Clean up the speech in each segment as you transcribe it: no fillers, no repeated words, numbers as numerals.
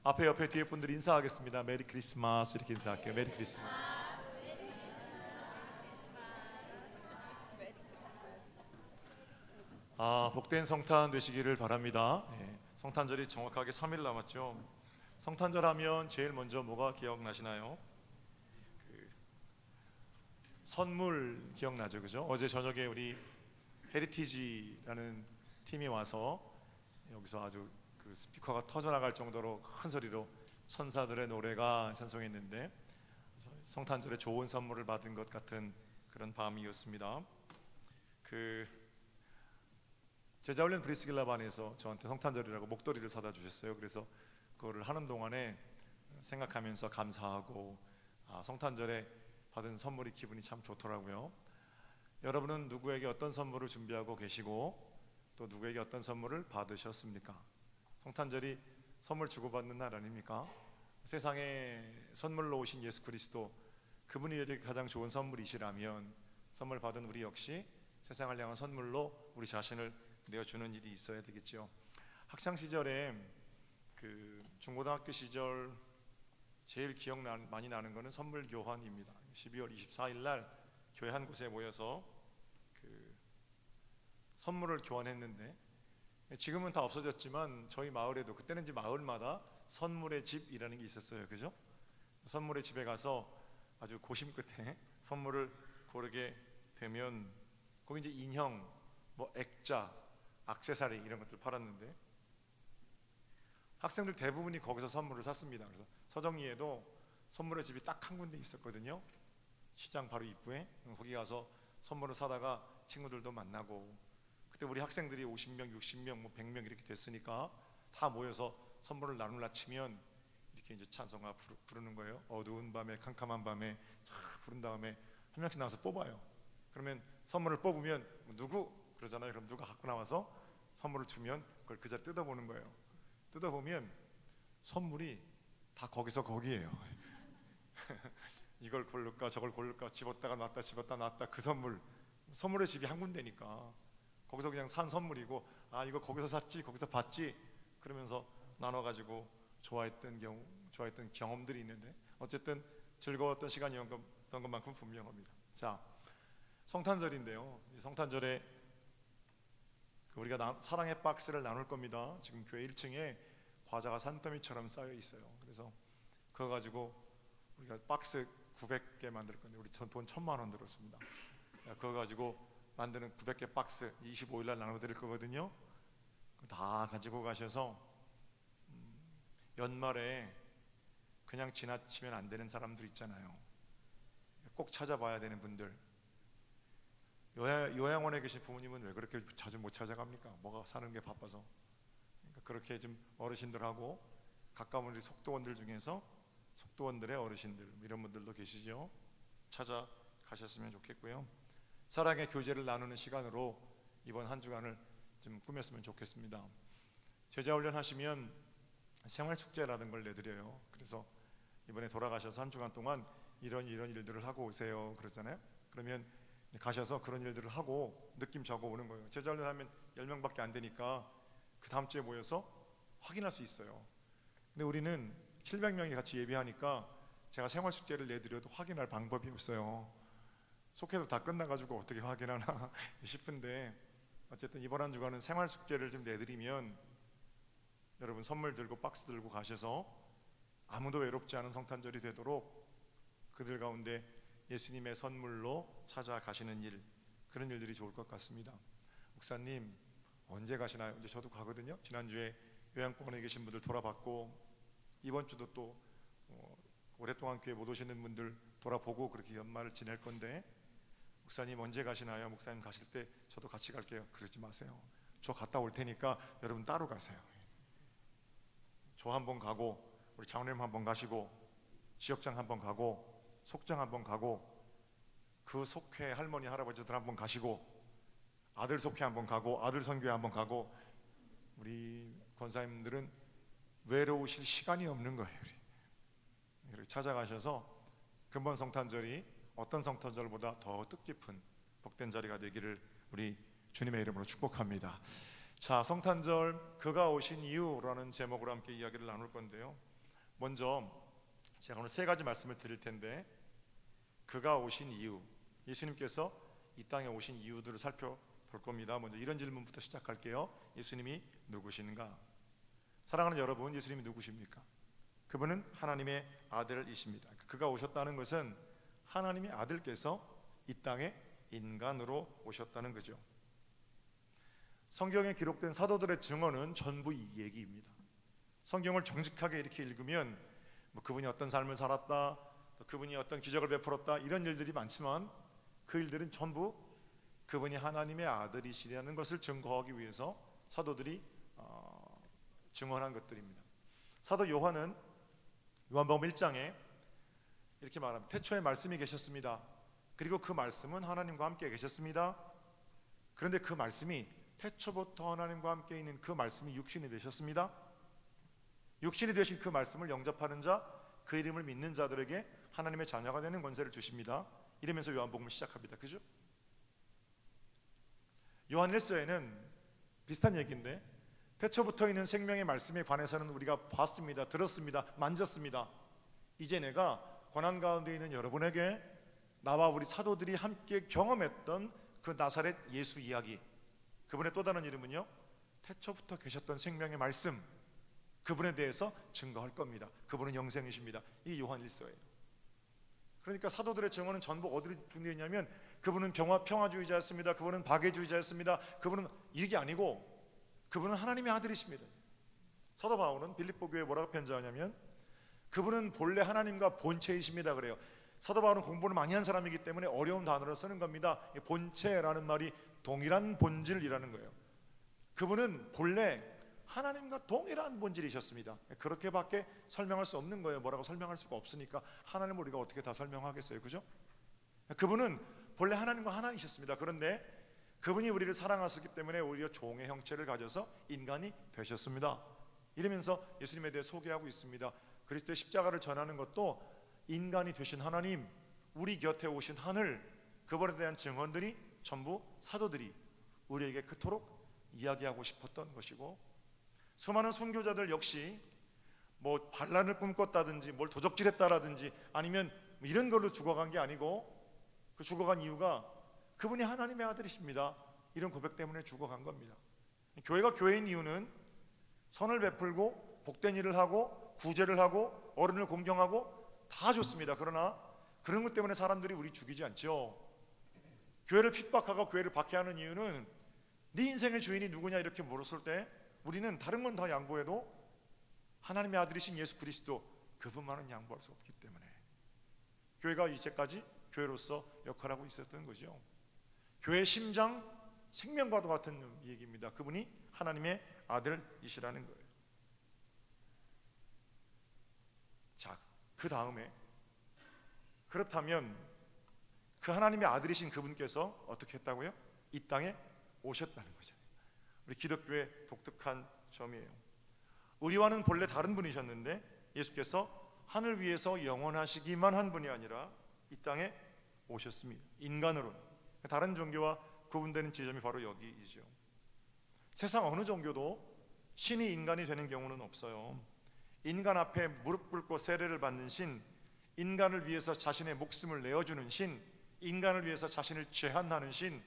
앞에 옆에 뒤에 분들 인사하겠습니다. 메리 크리스마스 이렇게 인사할게요. 메리 크리스마스. 복된 성탄 되시기를 바랍니다. 성탄절이 정확하게 3일 남았죠. 성탄절 하면 제일 먼저 뭐가 기억나시나요? 선물 기억나죠, 그죠? 어제 저녁에 우리 헤리티지라는 팀이 와서 여기서 아주 그 스피커가 터져나갈 정도로 큰 소리로 천사들의 노래가 찬송했는데 성탄절에 좋은 선물을 받은 것 같은 그런 밤이었습니다. 제자훈련 브리스길라반에서 저한테 성탄절이라고 목도리를 사다 주셨어요. 그래서 그거를 하는 동안에 생각하면서 감사하고 성탄절에 받은 선물이 기분이 참 좋더라고요. 여러분은 누구에게 어떤 선물을 준비하고 계시고 또 누구에게 어떤 선물을 받으셨습니까? 성탄절이 선물 주고받는 날 아닙니까? 세상에 선물로 오신 예수 그리스도, 그분이 우리에게 가장 좋은 선물이시라면 선물 받은 우리 역시 세상을 향한 선물로 우리 자신을 내어주는 일이 있어야 되겠죠. 학창 시절에 중고등학교 시절 제일 많이 나는 거는 선물 교환입니다. 12월 24일 날 교회 한 곳에 모여서 선물을 교환했는데, 지금은 다 없어졌지만 저희 마을에도 그때는 이제 마을마다 선물의 집이라는 게 있었어요. 그죠? 선물의 집에 가서 아주 고심 끝에 선물을 고르게 되면 거기 이제 인형, 뭐 액자, 액세서리 이런 것들 팔았는데 학생들 대부분이 거기서 선물을 샀습니다. 그래서 서정리에도 선물의 집이 딱 한 군데 있었거든요. 시장 바로 입구에. 거기 가서 선물을 사다가 친구들도 만나고, 그때 우리 학생들이 50명, 60명, 뭐 100명 이렇게 됐으니까 다 모여서 선물을 나눌라 치면 이렇게 이제 찬송가 부르는 거예요. 어두운 밤에 캄캄한 밤에 부른 다음에 한 명씩 나와서 뽑아요. 그러면 선물을 뽑으면 누구? 그러잖아요. 그럼 누가 갖고 나와서 선물을 주면 그걸 그 자리에 뜯어보는 거예요. 뜯어보면 선물이 다 거기서 거기에요. 이걸 고를까 저걸 고를까 집었다가 놨다 집었다 놨다. 그 선물의 집이 한 군데니까 거기서 그냥 산 선물이고, 이거 거기서 샀지 거기서 봤지 그러면서 나눠가지고 좋아했던 경험들이 있는데 어쨌든 즐거웠던 시간이었던 것만큼 분명합니다. 자, 성탄절인데요. 성탄절에 우리가 사랑의 박스를 나눌 겁니다. 지금 교회 1층에 과자가 산더미처럼 쌓여 있어요. 그래서 그거 가지고 우리가 박스 900개 만들 건데 우리 돈 1,000만 원 들었습니다. 그거 가지고 만드는 900개 박스 25일 날 나눠 드릴 거거든요. 다 가지고 가셔서 연말에 그냥 지나치면 안 되는 사람들 있잖아요. 꼭 찾아봐야 되는 분들. 요양원에 계신 부모님은 왜 그렇게 자주 못 찾아갑니까? 뭐가 사는 게 바빠서. 그러니까 그렇게 좀 어르신들하고 가까운 우리 속도원들 중에서 속도원들의 어르신들 이런 분들도 계시죠. 찾아가셨으면 좋겠고요. 사랑의 교제를 나누는 시간으로 이번 한 주간을 좀 꾸몄으면 좋겠습니다. 제자훈련 하시면 생활숙제라는 걸 내드려요. 그래서 이번에 돌아가셔서 한 주간 동안 이런 일들을 하고 오세요 그러잖아요. 그러면 가셔서 그런 일들을 하고 느낌 적어 오는 거예요. 제자훈련 하면 10명밖에 안 되니까 그 다음 주에 모여서 확인할 수 있어요. 근데 우리는 700명이 같이 예배하니까 제가 생활숙제를 내드려도 확인할 방법이 없어요. 속해도 다 끝나가지고 어떻게 확인하나 싶은데, 어쨌든 이번 한 주간은 생활숙제를 좀 내드리면 여러분 선물 들고 박스 들고 가셔서 아무도 외롭지 않은 성탄절이 되도록 그들 가운데 예수님의 선물로 찾아가시는 일, 그런 일들이 좋을 것 같습니다. 목사님 언제 가시나요? 이제 저도 가거든요. 지난주에 요양병원에 계신 분들 돌아봤고, 이번 주도 또 오랫동안 교회 못 오시는 분들 돌아보고 그렇게 연말을 지낼 건데, 목사님 언제 가시나요? 목사님 가실 때 저도 같이 갈게요. 그러지 마세요. 저 갔다 올 테니까 여러분 따로 가세요. 저 한번 가고 우리 장로님 한번 가시고 지역장 한번 가고 속장 한번 가고 그 속회 할머니 할아버지들 한번 가시고 아들 속회 한번 가고 아들 선교회 한번 가고, 우리 권사님들은 외로우실 시간이 없는 거예요. 이렇게 찾아가셔서 근본 성탄절이 어떤 성탄절보다 더 뜻깊은 복된 자리가 되기를 우리 주님의 이름으로 축복합니다. 자, 성탄절 그가 오신 이유라는 제목으로 함께 이야기를 나눌 건데요. 먼저 제가 오늘 세 가지 말씀을 드릴 텐데, 그가 오신 이유, 예수님께서 이 땅에 오신 이유들을 살펴볼 겁니다. 먼저 이런 질문부터 시작할게요. 예수님이 누구신가? 사랑하는 여러분, 예수님이 누구십니까? 그분은 하나님의 아들이십니다. 그가 오셨다는 것은 하나님의 아들께서 이 땅에 인간으로 오셨다는 거죠. 성경에 기록된 사도들의 증언은 전부 이 얘기입니다. 성경을 정직하게 이렇게 읽으면 그분이 어떤 삶을 살았다, 또 그분이 어떤 기적을 베풀었다, 이런 일들이 많지만 그 일들은 전부 그분이 하나님의 아들이시라는 것을 증거하기 위해서 사도들이 증언한 것들입니다. 사도 요한은 요한복음 1장에 이렇게 말합니다. 태초에 말씀이 계셨습니다. 그리고 그 말씀은 하나님과 함께 계셨습니다. 그런데 그 말씀이 태초부터 하나님과 함께 있는 그 말씀이 육신이 되셨습니다. 육신이 되신 그 말씀을 영접하는 자, 그 이름을 믿는 자들에게 하나님의 자녀가 되는 권세를 주십니다. 이러면서 요한복음을 시작합니다. 그죠? 요한 1서에는 비슷한 얘기인데, 태초부터 있는 생명의 말씀에 관해서는 우리가 봤습니다, 들었습니다, 만졌습니다. 이제 내가 고난 가운데 있는 여러분에게 나와 우리 사도들이 함께 경험했던 그 나사렛 예수 이야기, 그분의 또 다른 이름은요, 태초부터 계셨던 생명의 말씀, 그분에 대해서 증거할 겁니다. 그분은 영생이십니다. 이 요한 1서예요. 그러니까 사도들의 증언은 전부 어디로 분되어 있냐면, 그분은 평화주의자였습니다, 그분은 박애주의자였습니다, 그분은 이게 아니고 그분은 하나님의 아들이십니다. 사도 바울은 빌립보 교회에 뭐라고 편지하냐면, 그분은 본래 하나님과 본체이십니다 그래요. 사도 바울은 공부를 많이 한 사람이기 때문에 어려운 단어를 쓰는 겁니다. 본체라는 말이 동일한 본질이라는 거예요. 그분은 본래 하나님과 동일한 본질이셨습니다. 그렇게밖에 설명할 수 없는 거예요. 뭐라고 설명할 수가 없으니까 하나님을 우리가 어떻게 다 설명하겠어요, 그죠? 그분은 본래 하나님과 하나이셨습니다. 그런데 그분이 우리를 사랑하셨기 때문에 오히려 종의 형체를 가져서 인간이 되셨습니다. 이러면서 예수님에 대해 소개하고 있습니다. 그리스도의 십자가를 전하는 것도 인간이 되신 하나님, 우리 곁에 오신 하늘, 그분에 대한 증언들이 전부 사도들이 우리에게 그토록 이야기하고 싶었던 것이고, 수많은 순교자들 역시 뭐 반란을 꿈꿨다든지 뭘 도적질했다라든지 아니면 이런 걸로 죽어간 게 아니고, 그 죽어간 이유가 그분이 하나님의 아들이십니다, 이런 고백 때문에 죽어간 겁니다. 교회가 교회인 이유는 선을 베풀고 복된 일을 하고 구제를 하고 어른을 공경하고 다 좋습니다. 그러나 그런 것 때문에 사람들이 우리 죽이지 않죠. 교회를 핍박하고 교회를 박해하는 이유는 네 인생의 주인이 누구냐 이렇게 물었을 때 우리는 다른 건 다 양보해도 하나님의 아들이신 예수 그리스도, 그분만은 양보할 수 없기 때문에 교회가 이제까지 교회로서 역할하고 있었던 거죠. 교회의 심장, 생명과도 같은 얘기입니다. 그분이 하나님의 아들이시라는 거예요. 자, 그 다음에 그렇다면 그 하나님의 아들이신 그분께서 어떻게 했다고요? 이 땅에 오셨다는 거죠. 우리 기독교의 독특한 점이에요. 우리와는 본래 다른 분이셨는데 예수께서 하늘 위에서 영원하시기만 한 분이 아니라 이 땅에 오셨습니다. 인간으로. 다른 종교와 구분되는 지점이 바로 여기이죠. 세상 어느 종교도 신이 인간이 되는 경우는 없어요. 인간 앞에 무릎 꿇고 세례를 받는 신, 인간을 위해서 자신의 목숨을 내어주는 신, 인간을 위해서 자신을 제한하는 신,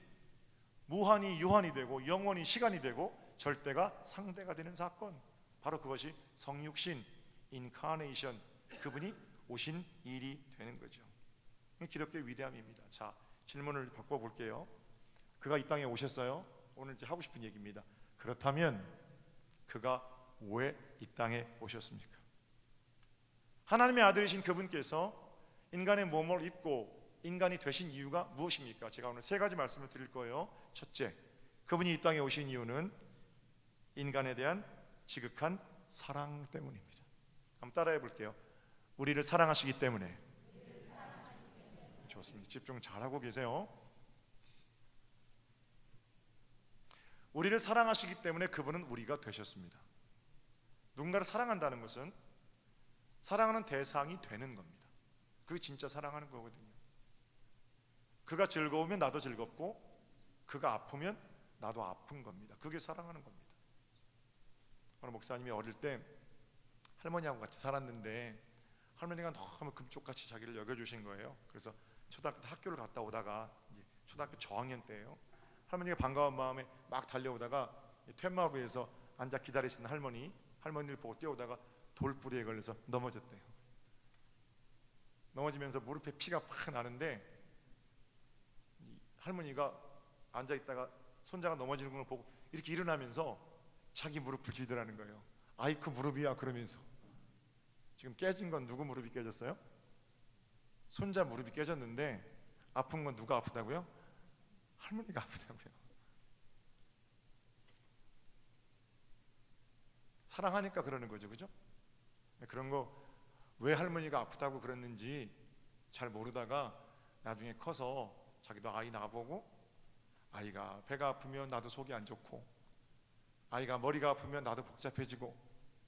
무한이 유한이 되고 영원이 시간이 되고 절대가 상대가 되는 사건, 바로 그것이 성육신, 인카네이션, 그분이 오신 일이 되는 거죠. 기독교의 위대함입니다. 자, 질문을 바꿔볼게요. 그가 이 땅에 오셨어요. 오늘 이제 하고 싶은 얘기입니다. 그렇다면 그가 왜 이 땅에 오셨습니까? 하나님의 아들이신 그분께서 인간의 몸을 입고 인간이 되신 이유가 무엇입니까? 제가 오늘 세 가지 말씀을 드릴 거예요. 첫째, 그분이 이 땅에 오신 이유는 인간에 대한 지극한 사랑 때문입니다. 한번 따라해 볼게요. 우리를 사랑하시기 때문에. 좋습니다. 집중 잘하고 계세요. 우리를 사랑하시기 때문에 그분은 우리가 되셨습니다. 누군가를 사랑한다는 것은 사랑하는 대상이 되는 겁니다. 그게 진짜 사랑하는 거거든요. 그가 즐거우면 나도 즐겁고 그가 아프면 나도 아픈 겁니다. 그게 사랑하는 겁니다. 어느 목사님이 어릴 때 할머니하고 같이 살았는데 할머니가 너무 금쪽같이 자기를 여겨주신 거예요. 그래서 초등학교 때 학교를 갔다 오다가 초등학교 저학년 때예요. 할머니가 반가운 마음에 막 달려오다가 퇴마루에서 앉아 기다리시는 할머니를 보고 뛰어오다가 돌부리에 걸려서 넘어졌대요. 넘어지면서 무릎에 피가 팍 나는데 할머니가 앉아있다가 손자가 넘어지는 걸 보고 이렇게 일어나면서 자기 무릎을 쥐더라는 거예요. 아이 그 무릎이야 그러면서. 지금 깨진 건 누구 무릎이 깨졌어요? 손자 무릎이 깨졌는데 아픈 건 누가 아프다고요? 할머니가 아프다고요. 사랑하니까 그러는 거죠, 그죠? 그런 거 왜 할머니가 아프다고 그랬는지 잘 모르다가 나중에 커서 자기도 아이 낳아보고 아이가 배가 아프면 나도 속이 안 좋고 아이가 머리가 아프면 나도 복잡해지고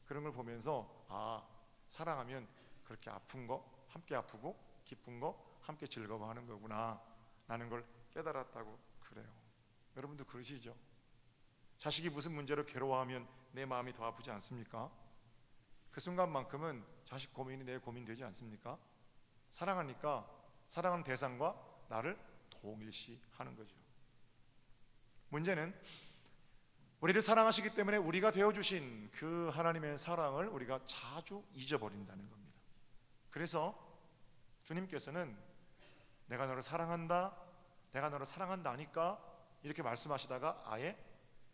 그런 걸 보면서 아, 사랑하면 그렇게 아픈 거 함께 아프고 기쁜 거 함께 즐거워하는 거구나 라는 걸 깨달았다고 그래요. 여러분도 그러시죠? 자식이 무슨 문제로 괴로워하면 내 마음이 더 아프지 않습니까? 그 순간만큼은 자식 고민이 내 고민 되지 않습니까? 사랑하니까 사랑하는 대상과 나를 동일시하는 거죠. 문제는 우리를 사랑하시기 때문에 우리가 되어주신 그 하나님의 사랑을 우리가 자주 잊어버린다는 겁니다. 그래서 주님께서는 내가 너를 사랑한다, 내가 너를 사랑한다 하니까 이렇게 말씀하시다가 아예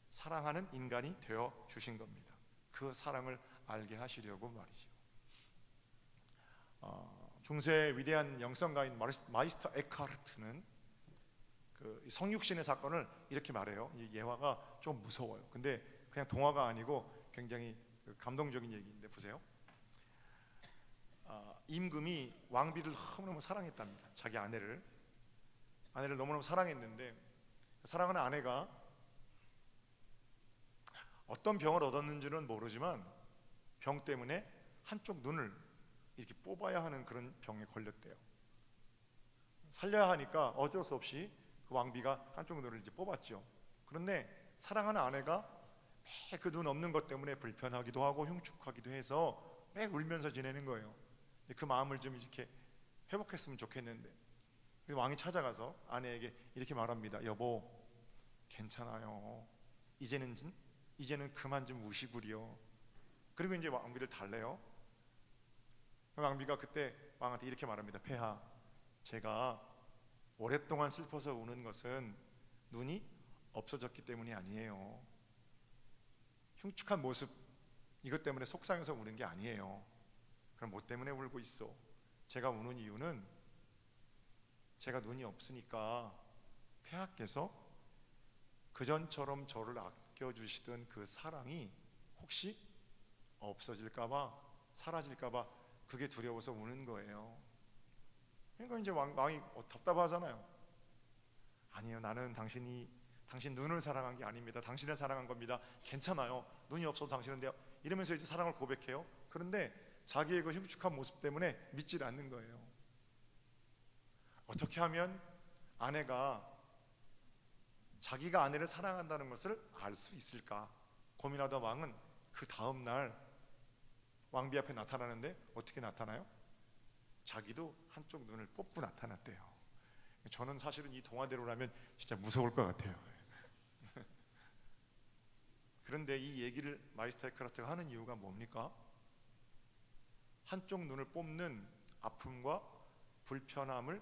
사랑하는 인간이 되어 주신 겁니다. 그 사랑을 알게 하시려고 말이죠. 중세의 위대한 영성가인 마이스터 에크하르트는 그 성육신의 사건을 이렇게 말해요. 이 예화가 좀 무서워요. 근데 그냥 동화가 아니고 굉장히 감동적인 얘기인데 보세요. 임금이 왕비를 너무너무 사랑했답니다. 자기 아내를 너무너무 사랑했는데 사랑하는 아내가 어떤 병을 얻었는지는 모르지만 병 때문에 한쪽 눈을 이렇게 뽑아야 하는 그런 병에 걸렸대요. 살려야 하니까 어쩔 수 없이 그 왕비가 한쪽 눈을 이제 뽑았죠. 그런데 사랑하는 아내가 매 그 눈 없는 것 때문에 불편하기도 하고 흉측하기도 해서 매 울면서 지내는 거예요. 그 마음을 좀 이렇게 회복했으면 좋겠는데 왕이 찾아가서 아내에게 이렇게 말합니다. 여보, 괜찮아요. 이제는 그만 좀 우시구려. 그리고 이제 왕비를 달래요. 왕비가 그때 왕한테 이렇게 말합니다. 폐하, 제가 오랫동안 슬퍼서 우는 것은 눈이 없어졌기 때문이 아니에요. 흉측한 모습 이것 때문에 속상해서 우는 게 아니에요. 그럼 뭐 때문에 울고 있어? 제가 우는 이유는 제가 눈이 없으니까 폐하께서 그전처럼 저를 아껴주시던 그 사랑이 혹시 없어질까봐, 사라질까봐 그게 두려워서 우는 거예요. 그러니까 이제 왕이 답답하잖아요. 아니요, 나는 당신 눈을 사랑한 게 아닙니다. 당신을 사랑한 겁니다. 괜찮아요. 눈이 없어도 당신은 이러면서 이제 사랑을 고백해요. 그런데 자기의 그 흉측한 모습 때문에 믿질 않는 거예요. 어떻게 하면 아내가 자기가 아내를 사랑한다는 것을 알 수 있을까 고민하던 왕은 그 다음 날 왕비 앞에 나타나는데 어떻게 나타나요? 자기도 한쪽 눈을 뽑고 나타났대요. 저는 사실은 이 동화대로라면 진짜 무서울 것 같아요. 그런데 이 얘기를 마이스터 에크하르트가 하는 이유가 뭡니까? 한쪽 눈을 뽑는 아픔과 불편함을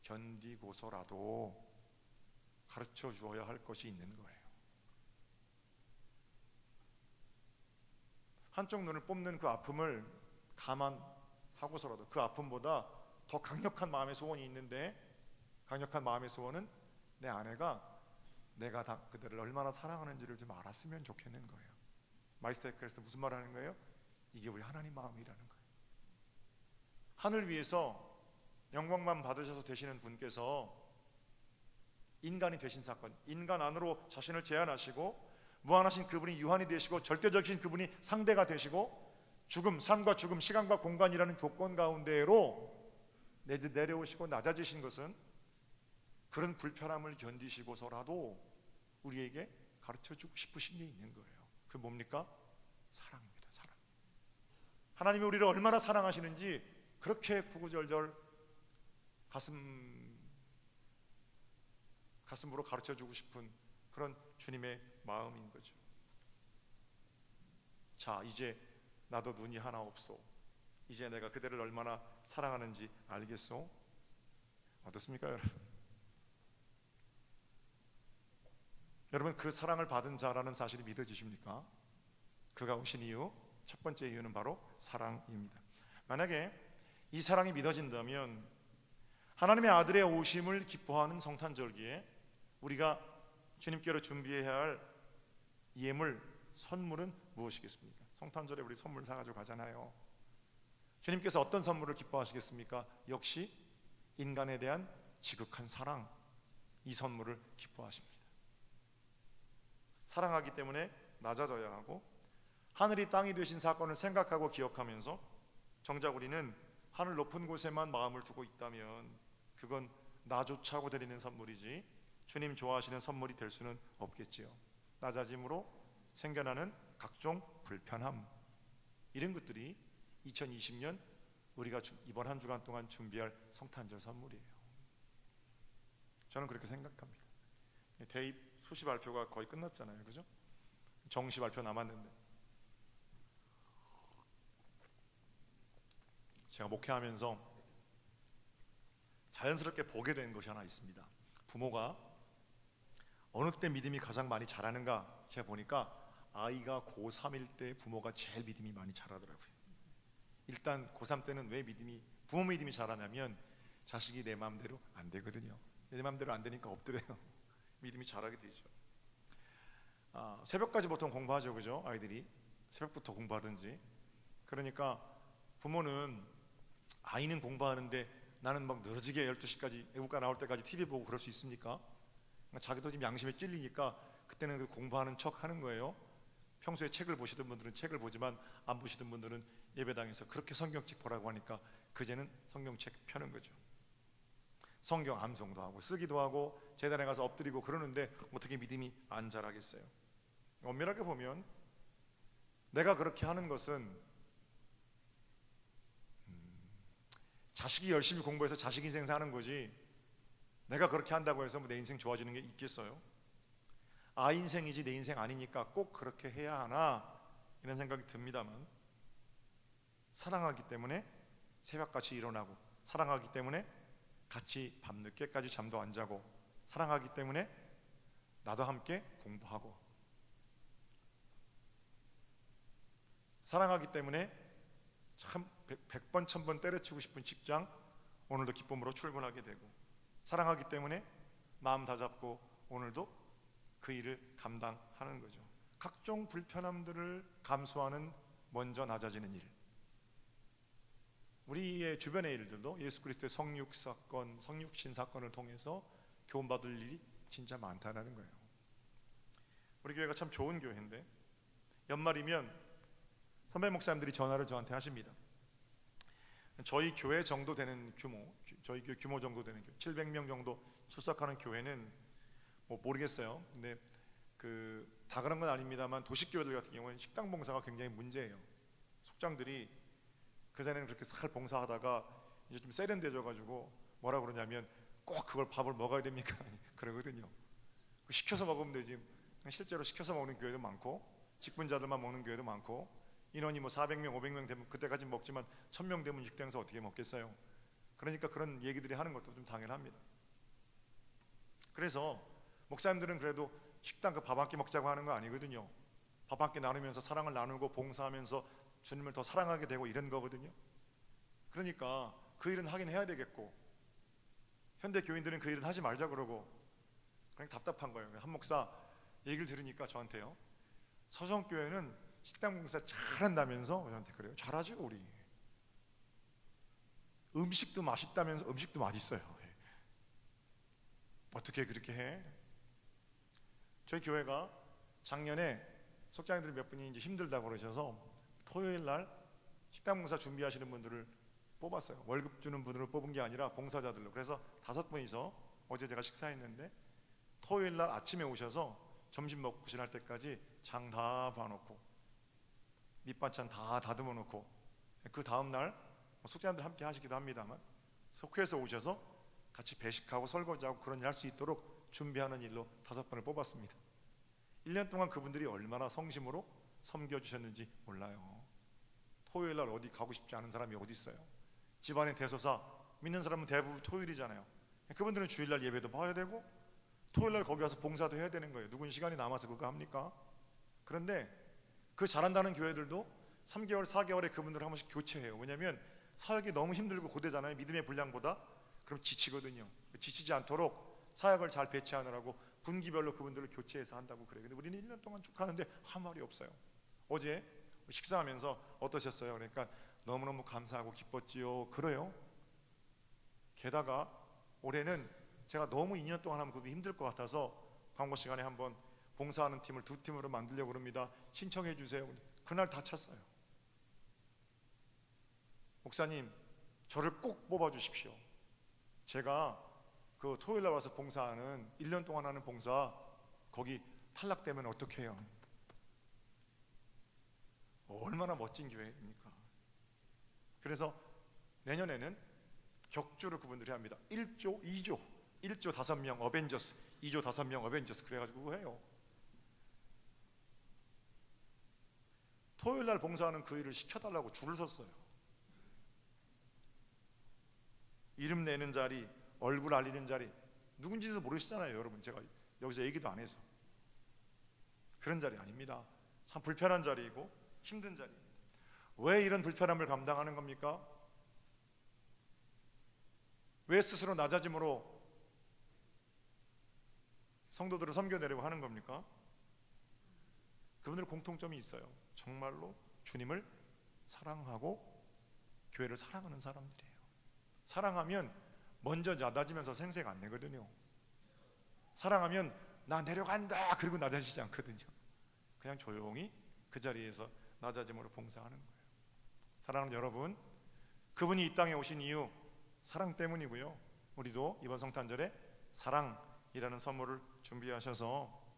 견디고서라도 가르쳐 주어야 할 것이 있는 거예요. 한쪽 눈을 뽑는 그 아픔을 감안하고서라도 그 아픔보다 더 강력한 마음의 소원이 있는데, 강력한 마음의 소원은 내 아내가 내가 그들을 얼마나 사랑하는지를 좀 알았으면 좋겠는 거예요. 마이스터 에크하르트 무슨 말 하는 거예요? 이게 우리 하나님 마음이라는 거예요. 하늘 위에서 영광만 받으셔서 되시는 분께서 인간이 되신 사건, 인간 안으로 자신을 제한하시고 무한하신 그분이 유한이 되시고 절대적인 그분이 상대가 되시고 죽음, 삶과 죽음, 시간과 공간이라는 조건 가운데로 내려오시고 낮아지신 것은 그런 불편함을 견디시고서라도 우리에게 가르쳐주고 싶으신 게 있는 거예요. 그 뭡니까? 사랑입니다. 사랑. 하나님이 우리를 얼마나 사랑하시는지 그렇게 구구절절 가슴으로 가르쳐주고 싶은 그런 주님의 마음인 거죠. 자, 이제 나도 눈이 하나 없소. 이제 내가 그대를 얼마나 사랑하는지 알겠소? 어떻습니까, 여러분? 여러분, 그 사랑을 받은 자라는 사실이 믿어지십니까? 그가 오신 이유, 첫 번째 이유는 바로 사랑입니다. 만약에 이 사랑이 믿어진다면 하나님의 아들의 오심을 기뻐하는 성탄절기에 우리가 주님께로 준비해야 할 예물, 선물은 무엇이겠습니까? 성탄절에 우리 선물 사가지고 가잖아요. 주님께서 어떤 선물을 기뻐하시겠습니까? 역시 인간에 대한 지극한 사랑, 이 선물을 기뻐하십니다. 사랑하기 때문에 낮아져야 하고 하늘이 땅이 되신 사건을 생각하고 기억하면서 정작 우리는 하늘 높은 곳에만 마음을 두고 있다면 그건 나조차고 드리는 선물이지 주님 좋아하시는 선물이 될 수는 없겠지요. 낮아짐으로 생겨나는 각종 불편함, 이런 것들이 2020년 우리가 이번 한 주간 동안 준비할 성탄절 선물이에요. 저는 그렇게 생각합니다. 대입 수시 발표가 거의 끝났잖아요, 그죠? 정시 발표 남았는데 제가 목회하면서 자연스럽게 보게 된 것이 하나 있습니다. 부모가 어느 때 믿음이 가장 많이 자라는가 제가 보니까 아이가 고3일 때 부모가 제일 믿음이 많이 자라더라고요. 일단 고3 때는 왜 부모 믿음이 자라냐면 자식이 내 마음대로 안 되거든요. 내 마음대로 안 되니까 엎드려요. 믿음이 자라게 되죠. 새벽까지 보통 공부하죠, 그죠? 아이들이 새벽부터 공부하든지. 그러니까 부모는 아이는 공부하는데 나는 막 늘어지게 12시까지 애국가 나올 때까지 TV 보고 그럴 수 있습니까? 자기도 지금 양심에 찔리니까 그때는 그 공부하는 척 하는 거예요. 평소에 책을 보시던 분들은 책을 보지만 안 보시던 분들은 예배당에서 그렇게 성경책 보라고 하니까 그제는 성경책 펴는 거죠. 성경 암송도 하고 쓰기도 하고 제단에 가서 엎드리고 그러는데 어떻게 믿음이 안 자라겠어요? 엄밀하게 보면 내가 그렇게 하는 것은 자식이 열심히 공부해서 자식 인생 사는 거지 내가 그렇게 한다고 해서 내 인생 좋아지는 게 있겠어요? 아이 인생이지 내 인생 아니니까 꼭 그렇게 해야 하나 이런 생각이 듭니다만 사랑하기 때문에 새벽같이 일어나고 사랑하기 때문에 같이 밤늦게까지 잠도 안 자고 사랑하기 때문에 나도 함께 공부하고 사랑하기 때문에 참 100번 1000번 때려치고 싶은 직장 오늘도 기쁨으로 출근하게 되고 사랑하기 때문에 마음 다잡고 오늘도 그 일을 감당하는 거죠. 각종 불편함들을 감수하는 먼저 낮아지는 일, 우리의 주변의 일들도 예수 그리스도의 성육 사건, 성육신 사건을 통해서 교훈받을 일이 진짜 많다는 거예요. 우리 교회가 참 좋은 교회인데 연말이면 선배 목사님들이 전화를 저한테 하십니다. 저희 교회 정도 되는 규모, 저희 교회 규모 정도 되는 교회, 700명 정도 출석하는 교회는 뭐 모르겠어요. 근데 다 그런 건 아닙니다만 도시교회들 같은 경우는 식당 봉사가 굉장히 문제예요. 속장들이 그전에는 그렇게 살 봉사하다가 이제 좀 세련되져가지고 뭐라 그러냐면 꼭 그걸 밥을 먹어야 됩니까? 그러거든요. 시켜서 먹으면 되지. 실제로 시켜서 먹는 교회도 많고 직분자들만 먹는 교회도 많고 인원이 뭐 400명, 500명 되면 그때까지 먹지만 1000명 되면 식당에서 어떻게 먹겠어요? 그러니까 그런 얘기들이 하는 것도 좀 당연합니다. 그래서 목사님들은 그래도 식당 그 밥 한 끼 먹자고 하는 거 아니거든요. 밥 한 끼 나누면서 사랑을 나누고 봉사하면서 주님을 더 사랑하게 되고 이런 거거든요. 그러니까 그 일은 하긴 해야 되겠고 현대 교인들은 그 일은 하지 말자 그러고 그냥 답답한 거예요. 한 목사 얘기를 들으니까 저한테요, 서성교회는 식당 봉사 잘한다면서 저한테 그래요. 잘하죠 우리. 음식도 맛있다면서 음식도 맛있어요. 어떻게 그렇게 해? 저희 교회가 작년에 속장님들 몇 분이 이제 힘들다고 그러셔서 토요일 날 식당 봉사 준비하시는 분들을 뽑았어요. 월급 주는 분으로 뽑은 게 아니라 봉사자들로. 그래서 5분이서 어제 제가 식사했는데 토요일 날 아침에 오셔서 점심 먹고 지날 때까지 장 다 봐놓고 밑반찬 다 다듬어 놓고 그 다음날 숙자님들 함께 하시기도 합니다만 석회에서 오셔서 같이 배식하고 설거지하고 그런 일 할 수 있도록 준비하는 일로 5번을 뽑았습니다. 1년 동안 그분들이 얼마나 성심으로 섬겨주셨는지 몰라요. 토요일날 어디 가고 싶지 않은 사람이 어디 있어요? 집안의 대소사 믿는 사람은 대부분 토요일이잖아요. 그분들은 주일날 예배도 봐야 되고 토요일날 거기 가서 봉사도 해야 되는 거예요. 누군 시간이 남아서 그거 합니까? 그런데 그 잘한다는 교회들도 3개월, 4개월에 그분들 한 번씩 교체해요. 왜냐하면 사역이 너무 힘들고 고되잖아요. 믿음의 분량보다. 그럼 지치거든요. 지치지 않도록 사역을 잘 배치하느라고 분기별로 그분들을 교체해서 한다고 그래요. 근데 우리는 1년 동안 쭉 하는데 한 말이 없어요. 어제 식사하면서 어떠셨어요? 그러니까 너무너무 감사하고 기뻤지요. 그래요. 게다가 올해는 제가 너무 2년 동안 하면 그거 힘들 것 같아서 광고 시간에 한번 봉사하는 팀을 2팀으로 만들려고 합니다. 신청해 주세요. 그날 다 찼어요. 목사님, 저를 꼭 뽑아 주십시오. 제가 그 토요일날 와서 봉사하는 1년 동안 하는 봉사 거기 탈락되면 어떻게 해요? 얼마나 멋진 교회입니까? 그래서 내년에는 격주로 그분들이 합니다. 1조 5명 어벤져스, 2조 5명 어벤져스 그래가지고 그거 해요. 토요일날 봉사하는 그 일을 시켜달라고 줄을 섰어요. 이름 내는 자리, 얼굴 알리는 자리 누군지도 모르시잖아요. 여러분, 제가 여기서 얘기도 안 해서. 그런 자리 아닙니다. 참 불편한 자리이고 힘든 자리입니다. 왜 이런 불편함을 감당하는 겁니까? 왜 스스로 낮아짐으로 성도들을 섬겨내려고 하는 겁니까? 그분들 공통점이 있어요. 정말로 주님을 사랑하고 교회를 사랑하는 사람들이에요. 사랑하면 먼저 낮아지면서 생색 안 내거든요. 사랑하면 나 내려간다 그리고 낮아지지 않거든요. 그냥 조용히 그 자리에서 낮아짐으로 봉사하는 거예요. 사랑하는 여러분, 그분이 이 땅에 오신 이유 사랑 때문이고요. 우리도 이번 성탄절에 사랑이라는 선물을 준비하셔서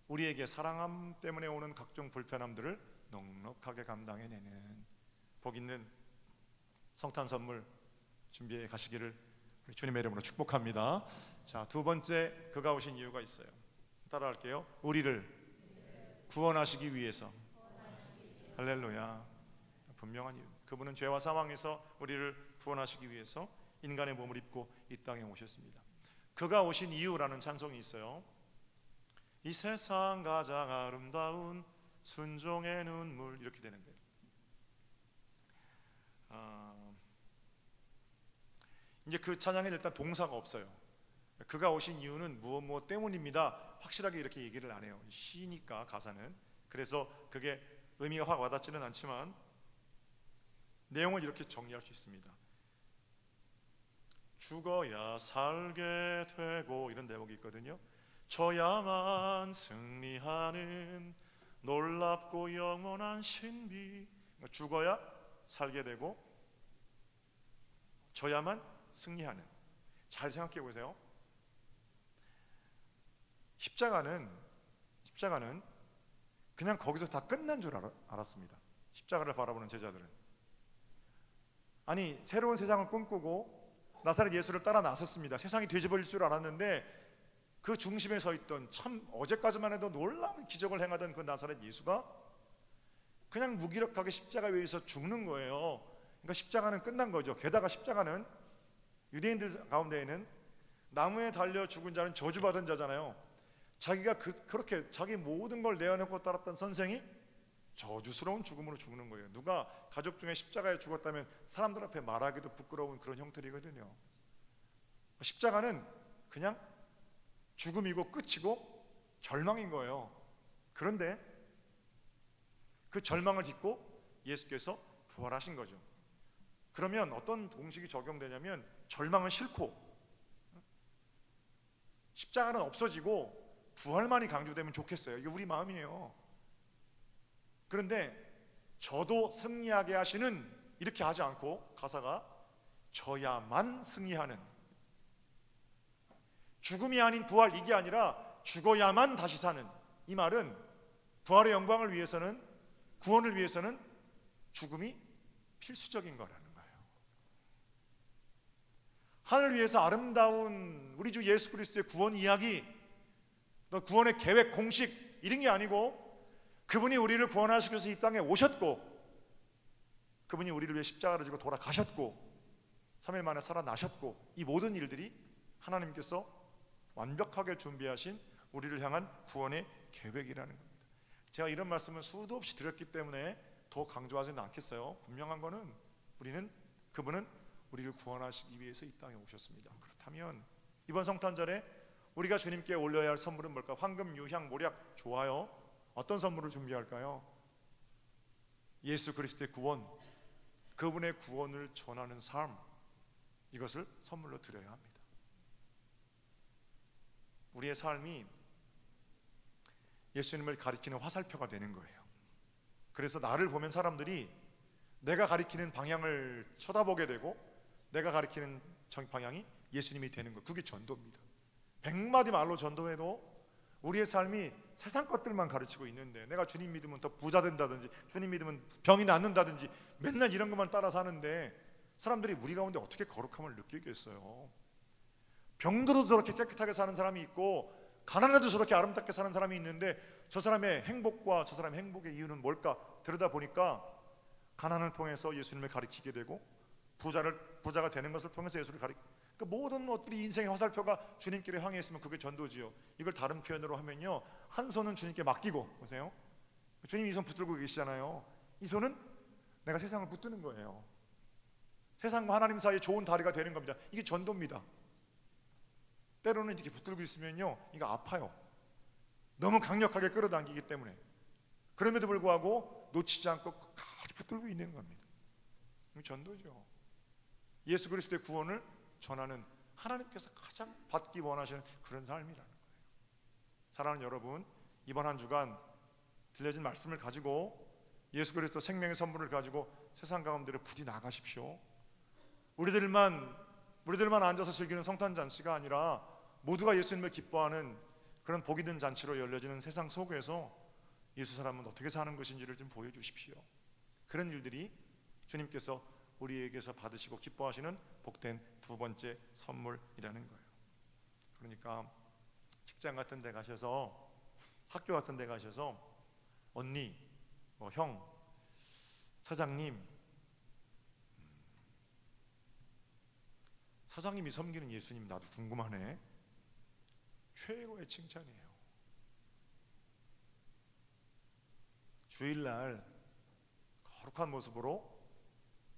우리에게 사랑함 때문에 오는 각종 불편함들을 넉넉하게 감당해내는 복 있는 성탄 선물 준비해 가시기를 우리 주님의 이름으로 축복합니다. 자, 두 번째 그가 오신 이유가 있어요. 따라할게요. 우리를 구원하시기 위해서. 할렐루야. 분명한 이유. 그분은 죄와 사망에서 우리를 구원하시기 위해서 인간의 몸을 입고 이 땅에 오셨습니다. 그가 오신 이유라는 찬송이 있어요. 이 세상 가장 아름다운 순종의 눈물 이렇게 되는 거예요. 이제 그 찬양에 일단 동사가 없어요. 그가 오신 이유는 무엇 때문입니다. 확실하게 이렇게 얘기를 안 해요. 시니까 가사는. 그래서 그게 의미가 확 와닿지는 않지만 내용을 이렇게 정리할 수 있습니다. 죽어야 살게 되고 이런 대목이 있거든요. 져야만 승리하는 놀랍고 영원한 신비. 죽어야 살게 되고 져야만 승리하는. 잘 생각해 보세요. 십자가는 그냥 거기서 다 끝난 줄 알았습니다. 십자가를 바라보는 제자들은. 아니, 새로운 세상을 꿈꾸고 나사렛 예수를 따라 나섰습니다. 세상이 뒤집어질 줄 알았는데 그 중심에 서 있던, 참 어제까지만 해도 놀라운 기적을 행하던 그 나사렛 예수가 그냥 무기력하게 십자가 위에서 죽는 거예요. 그러니까 십자가는 끝난 거죠. 게다가 십자가는 유대인들 가운데에는 나무에 달려 죽은 자는 저주받은 자잖아요. 자기가 그렇게 자기 모든 걸 내어놓고 따랐던 선생이 저주스러운 죽음으로 죽는 거예요. 누가 가족 중에 십자가에 죽었다면 사람들 앞에 말하기도 부끄러운 그런 형태이거든요. 십자가는 그냥 죽음이고 끝이고 절망인 거예요. 그런데 그 절망을 딛고 예수께서 부활하신 거죠. 그러면 어떤 공식이 적용되냐면 절망은 싫고 십자가는 없어지고 부활만이 강조되면 좋겠어요. 이게 우리 마음이에요. 그런데 저도 승리하게 하시는 이렇게 하지 않고 가사가 져야만 승리하는, 죽음이 아닌 부활, 이게 아니라 죽어야만 다시 사는. 이 말은 부활의 영광을 위해서는 구원을 위해서는 죽음이 필수적인 거라는 거예요. 하늘을 위해서 아름다운 우리 주 예수 그리스도의 구원 이야기, 또 구원의 계획, 공식 이런 게 아니고, 그분이 우리를 구원하시기 위해서 이 땅에 오셨고, 그분이 우리를 위해 십자가를 지고 돌아가셨고, 3일 만에 살아나셨고, 이 모든 일들이 하나님께서 완벽하게 준비하신 우리를 향한 구원의 계획이라는 겁니다. 제가 이런 말씀을 수도 없이 드렸기 때문에 더 강조하지는 않겠어요. 분명한 거는 그분은 우리를 구원하시기 위해서 이 땅에 오셨습니다. 그렇다면 이번 성탄절에 우리가 주님께 올려야 할 선물은 뭘까? 황금, 유향, 모략 좋아요. 어떤 선물을 준비할까요? 예수 그리스도의 구원, 그분의 구원을 전하는 삶, 이것을 선물로 드려야 합니다. 우리의 삶이 예수님을 가리키는 화살표가 되는 거예요. 그래서 나를 보면 사람들이 내가 가리키는 방향을 쳐다보게 되고, 내가 가리키는 방향이 예수님이 되는 거예요. 그게 전도입니다. 100마디 말로 전도해도 우리의 삶이 세상 것들만 가르치고 있는데, 내가 주님 믿으면 더 부자 된다든지, 주님 믿으면 병이 낫는다든지, 맨날 이런 것만 따라 사는데 사람들이 우리 가운데 어떻게 거룩함을 느끼겠어요? 병들어도 저렇게 깨끗하게 사는 사람이 있고, 가난해도 저렇게 아름답게 사는 사람이 있는데, 저 사람의 행복과 저 사람의 행복의 이유는 뭘까? 들여다보니까 가난을 통해서 예수님을 가리키게 되고, 부자가 되는 것을 통해서 예수를 그러니까 모든 것들이 인생의 화살표가 주님께로 향해 있으면 그게 전도지요. 이걸 다른 표현으로 하면요, 한 손은 주님께 맡기고, 보세요, 주님이 이 손 붙들고 계시잖아요. 이 손은 내가 세상을 붙드는 거예요. 세상과 하나님 사이에 좋은 다리가 되는 겁니다. 이게 전도입니다. 때로는 이렇게 붙들고 있으면요, 이거 아파요. 너무 강력하게 끌어당기기 때문에. 그럼에도 불구하고 놓치지 않고 끝까지 붙들고 있는 겁니다. 이게 전도죠. 예수 그리스도의 구원을 전하는, 하나님께서 가장 받기 원하시는 그런 삶이라는 거예요. 사랑하는 여러분, 이번 한 주간 들려진 말씀을 가지고, 예수 그리스도 생명의 선물을 가지고 세상 가운데로 부디 나가십시오. 우리들만 앉아서 즐기는 성탄 잔치가 아니라 모두가 예수님을 기뻐하는 그런 복이 든 잔치로 열려지는 세상 속에서 예수 사람은 어떻게 사는 것인지를 좀 보여주십시오. 그런 일들이 주님께서 우리에게서 받으시고 기뻐하시는 복된 두 번째 선물이라는 거예요. 그러니까 직장 같은 데 가셔서, 학교 같은 데 가셔서 언니, 형, 사장님, 사장님이 섬기는 예수님 나도 궁금하네. 최고의 칭찬이에요. 주일날 거룩한 모습으로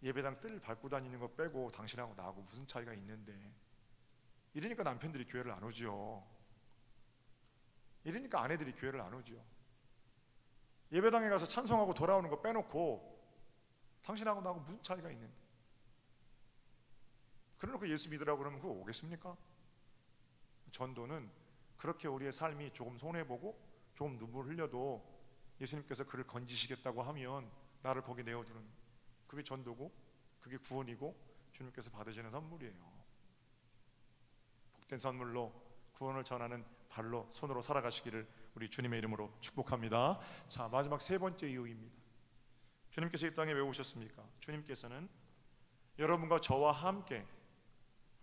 예배당 뜰 밟고 다니는 거 빼고 당신하고 나하고 무슨 차이가 있는데, 이러니까 남편들이 교회를 안 오죠. 이러니까 아내들이 교회를 안 오죠. 예배당에 가서 찬송하고 돌아오는 거 빼놓고 당신하고 나하고 무슨 차이가 있는데, 그래놓고 예수 믿으라고 그러면 그거 오겠습니까? 전도는 그렇게 우리의 삶이 조금 손해보고 조금 눈물 흘려도 예수님께서 그를 건지시겠다고 하면 나를 거기 내어주는, 그게 전도고 그게 구원이고 주님께서 받으시는 선물이에요. 복된 선물로 구원을 전하는 발로, 손으로 살아가시기를 우리 주님의 이름으로 축복합니다. 자, 마지막 세 번째 이유입니다. 주님께서 이 땅에 왜 오셨습니까? 주님께서는 여러분과 저와 함께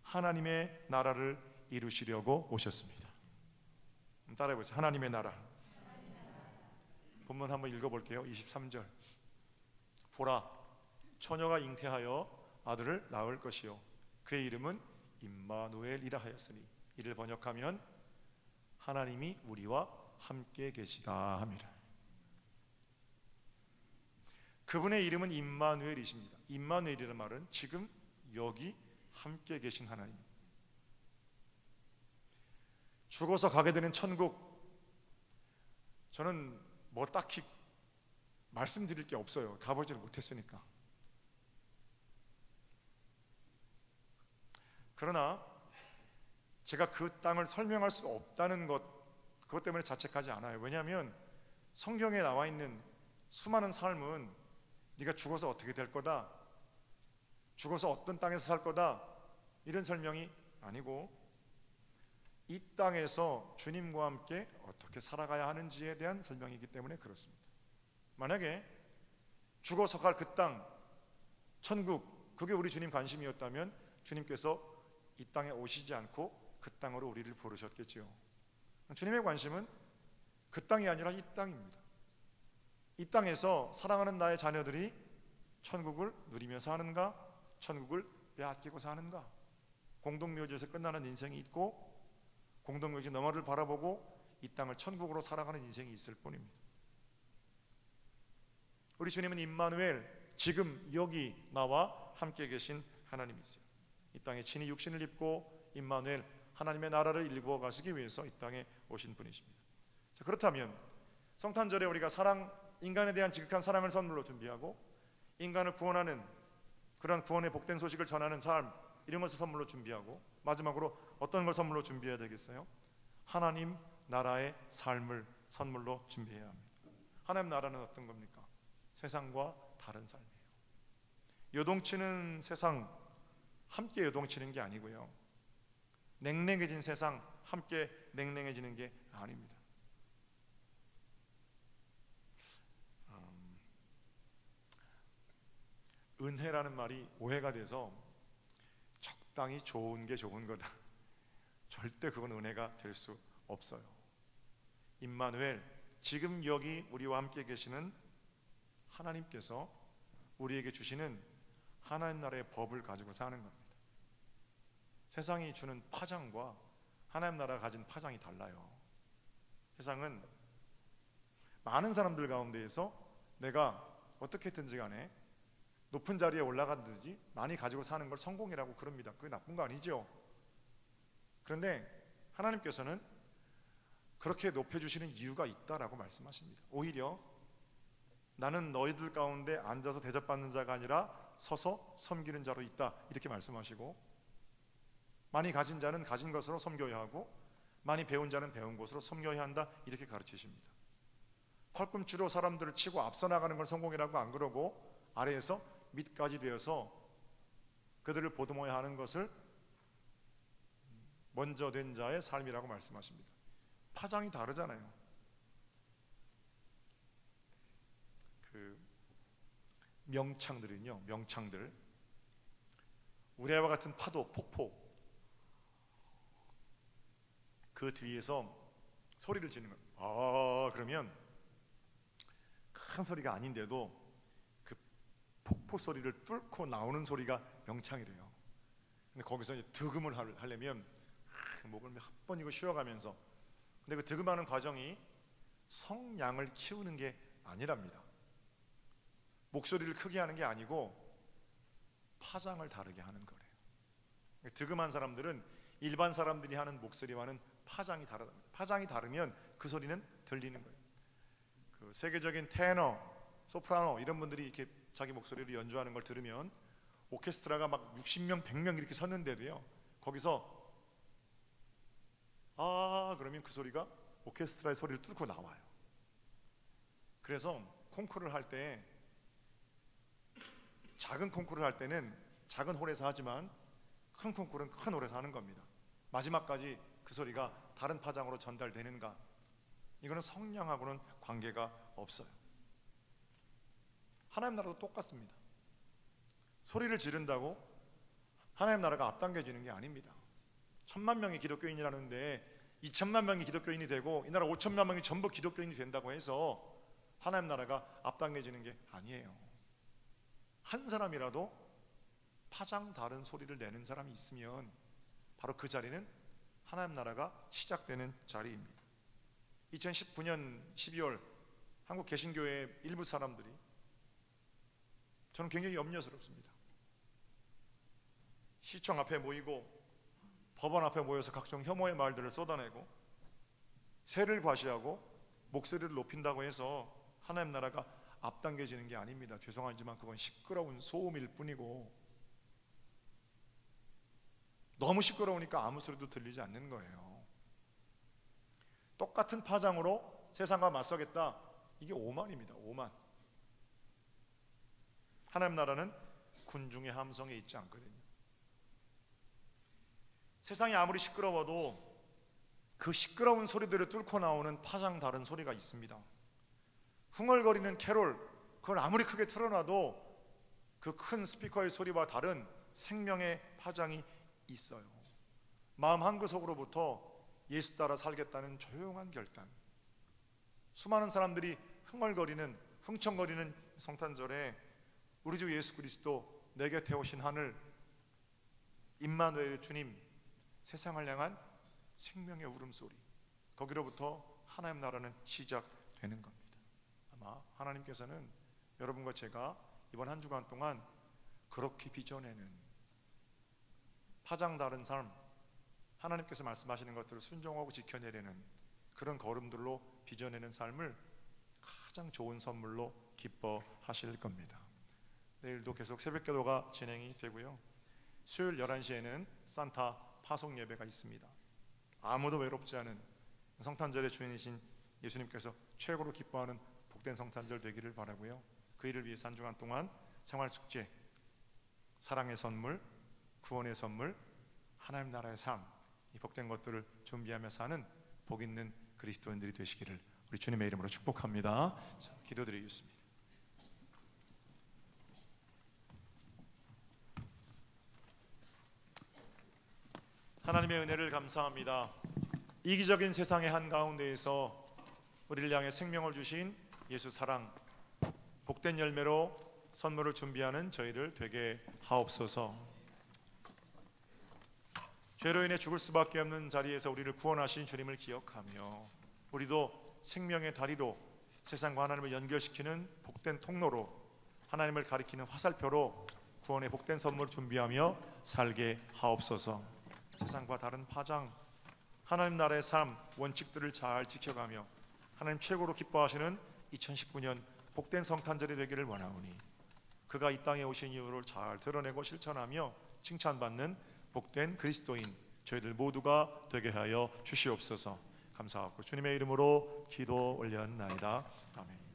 하나님의 나라를 이루시려고 오셨습니다. 따라해 보세요. 하나님의 나라. 본문 한번 읽어볼게요. 23절. 보라, 처녀가 잉태하여 아들을 낳을 것이요 그의 이름은 임마누엘이라 하였으니, 이를 번역하면 하나님이 우리와 함께 계시다 합니다. 그분의 이름은 임마누엘이십니다. 임마누엘이라는 말은 지금 여기 함께 계신 하나님. 죽어서 가게 되는 천국, 저는 뭐 딱히 말씀드릴 게 없어요. 가보지를 못했으니까. 그러나 제가 그 땅을 설명할 수 없다는 것, 그것 때문에 자책하지 않아요. 왜냐하면 성경에 나와 있는 수많은 삶은 네가 죽어서 어떻게 될 거다, 죽어서 어떤 땅에서 살 거다, 이런 설명이 아니고 이 땅에서 주님과 함께 어떻게 살아가야 하는지에 대한 설명이기 때문에 그렇습니다. 만약에 죽어서 갈 그 땅, 천국, 그게 우리 주님 관심이었다면 주님께서 이 땅에 오시지 않고 그 땅으로 우리를 부르셨겠지요. 주님의 관심은 그 땅이 아니라 이 땅입니다. 이 땅에서 사랑하는 나의 자녀들이 천국을 누리며 사는가, 천국을 빼앗기고 사는가. 공동묘지에서 끝나는 인생이 있고 공동묘지 너머를 바라보고 이 땅을 천국으로 살아가는 인생이 있을 뿐입니다. 우리 주님은 임마누엘, 지금 여기 나와 함께 계신 하나님이세요. 이 땅에 친히 육신을 입고 임마누엘, 하나님의 나라를 일구어 가시기 위해서 이 땅에 오신 분이십니다. 자, 그렇다면 성탄절에 우리가 인간에 대한 지극한 사랑을 선물로 준비하고 인간을 구원하는 그런 구원의 복된 소식을 전하는 삶, 이런 것을 선물로 준비하고 마지막으로 어떤 걸 선물로 준비해야 되겠어요? 하나님 나라의 삶을 선물로 준비해야 합니다. 하나님 나라는 어떤 겁니까? 세상과 다른 삶이에요. 요동치는 세상 함께 요동치는 게 아니고요, 냉랭해진 세상 함께 냉랭해지는 게 아닙니다. 은혜라는 말이 오해가 돼서 적당히 좋은 게 좋은 거다. 절대 그건 은혜가 될 수 없어요. 임마누엘, 지금 여기 우리와 함께 계시는 하나님께서 우리에게 주시는 하나님 나라의 법을 가지고 사는 겁니다. 세상이 주는 파장과 하나님 나라가 가진 파장이 달라요. 세상은 많은 사람들 가운데에서 내가 어떻게든지 간에 높은 자리에 올라가든지 많이 가지고 사는 걸 성공이라고 그럽니다. 그게 나쁜 거 아니죠. 그런데 하나님께서는 그렇게 높여주시는 이유가 있다라고 말씀하십니다. 오히려 나는 너희들 가운데 앉아서 대접받는 자가 아니라 서서 섬기는 자로 있다, 이렇게 말씀하시고, 많이 가진 자는 가진 것으로 섬겨야 하고 많이 배운 자는 배운 것으로 섬겨야 한다, 이렇게 가르치십니다. 팔꿈치로 사람들을 치고 앞서 나가는 걸 성공이라고 안 그러고 아래에서 밑까지 되어서 그들을 보듬어야 하는 것을 먼저 된 자의 삶이라고 말씀하십니다. 파장이 다르잖아요. 그 명창들은요, 명창들, 우레와 같은 파도, 폭포, 그 뒤에서 소리를 지르는 거예요. 아, 그러면 큰 소리가 아닌데도 그 폭포 소리를 뚫고 나오는 소리가 명창이래요. 근데 거기서 이제 득음을 하려면 목을 몇 번이고 쉬어가면서, 근데 그 득음하는 과정이 성량을 키우는 게 아니랍니다. 목소리를 크게 하는 게 아니고 파장을 다르게 하는 거래요. 득음한 사람들은 일반 사람들이 하는 목소리와는 파장이 다르답니다. 파장이 다르면 그 소리는 들리는 거예요. 그 세계적인 테너, 소프라노 이런 분들이 이렇게 자기 목소리로 연주하는 걸 들으면 오케스트라가 막 60명, 100명 이렇게 섰는데도요, 거기서 아 그러면 그 소리가 오케스트라의 소리를 뚫고 나와요. 그래서 콩쿠르를 할 때, 작은 콩쿠르를 할 때는 작은 홀에서 하지만 큰 콩쿠르는 큰 홀에서 하는 겁니다. 마지막까지 그 소리가 다른 파장으로 전달되는가, 이거는 성량하고는 관계가 없어요. 하나님 나라도 똑같습니다. 소리를 지른다고 하나님 나라가 앞당겨지는 게 아닙니다. 1000만 명의 기독교인이라는데 2000만 명이 기독교인이 되고 이 나라 5000만 명이 전부 기독교인이 된다고 해서 하나님 나라가 앞당겨지는 게 아니에요. 한 사람이라도 파장 다른 소리를 내는 사람이 있으면 바로 그 자리는 하나님 나라가 시작되는 자리입니다. 2019년 12월 한국 개신교회 일부 사람들이, 저는 굉장히 염려스럽습니다. 시청 앞에 모이고 법원 앞에 모여서 각종 혐오의 말들을 쏟아내고 세를 과시하고 목소리를 높인다고 해서 하나님 나라가 앞당겨지는 게 아닙니다. 죄송하지만 그건 시끄러운 소음일 뿐이고, 너무 시끄러우니까 아무 소리도 들리지 않는 거예요. 똑같은 파장으로 세상과 맞서겠다, 이게 오만입니다. 오만. 하나님 나라는 군중의 함성에 있지 않거든요. 세상이 아무리 시끄러워도 그 시끄러운 소리들을 뚫고 나오는 파장 다른 소리가 있습니다. 흥얼거리는 캐롤, 그걸 아무리 크게 틀어놔도 그 큰 스피커의 소리와 다른 생명의 파장이 있어요. 마음 한구석으로부터 예수 따라 살겠다는 조용한 결단. 수많은 사람들이 흥청거리는 성탄절에 우리 주 예수 그리스도 내 곁에 오신 하늘 임마누엘 주님, 세상을 향한 생명의 울음소리, 거기로부터 하나님 나라는 시작되는 겁니다. 아마 하나님께서는 여러분과 제가 이번 한 주간 동안 그렇게 빚어내는 파장 다른 삶, 하나님께서 말씀하시는 것들을 순종하고 지켜내려는 그런 걸음들로 빚어내는 삶을 가장 좋은 선물로 기뻐하실 겁니다. 내일도 계속 새벽기도가 진행이 되고요, 수요일 11시에는 산타 파송 예배가 있습니다. 아무도 외롭지 않은 성탄절의 주인이신 예수님께서 최고로 기뻐하는 복된 성탄절 되기를 바라고요, 그 일을 위해서 한 주간 동안 생활숙제, 사랑의 선물, 구원의 선물, 하나님 나라의 삶, 이 복된 것들을 준비하며 사는 복 있는 그리스도인들이 되시기를 우리 주님의 이름으로 축복합니다. 자, 기도드리겠습니다. 하나님의 은혜를 감사합니다. 이기적인 세상의 한가운데에서 우리를 향해 생명을 주신 예수 사랑, 복된 열매로 선물을 준비하는 저희를 되게 하옵소서. 죄로 인해 죽을 수밖에 없는 자리에서 우리를 구원하신 주님을 기억하며 우리도 생명의 다리로 세상과 하나님을 연결시키는 복된 통로로 하나님을 가리키는 화살표로 구원의 복된 선물을 준비하며 살게 하옵소서. 세상과 다른 파장, 하나님 나라의 삶, 원칙들을 잘 지켜가며 하나님 최고로 기뻐하시는 2019년 복된 성탄절이 되기를 원하오니 그가 이 땅에 오신 이유를 잘 드러내고 실천하며 칭찬받는 복된 그리스도인 저희들 모두가 되게 하여 주시옵소서. 감사하고 주님의 이름으로 기도 올렸나이다. 아멘.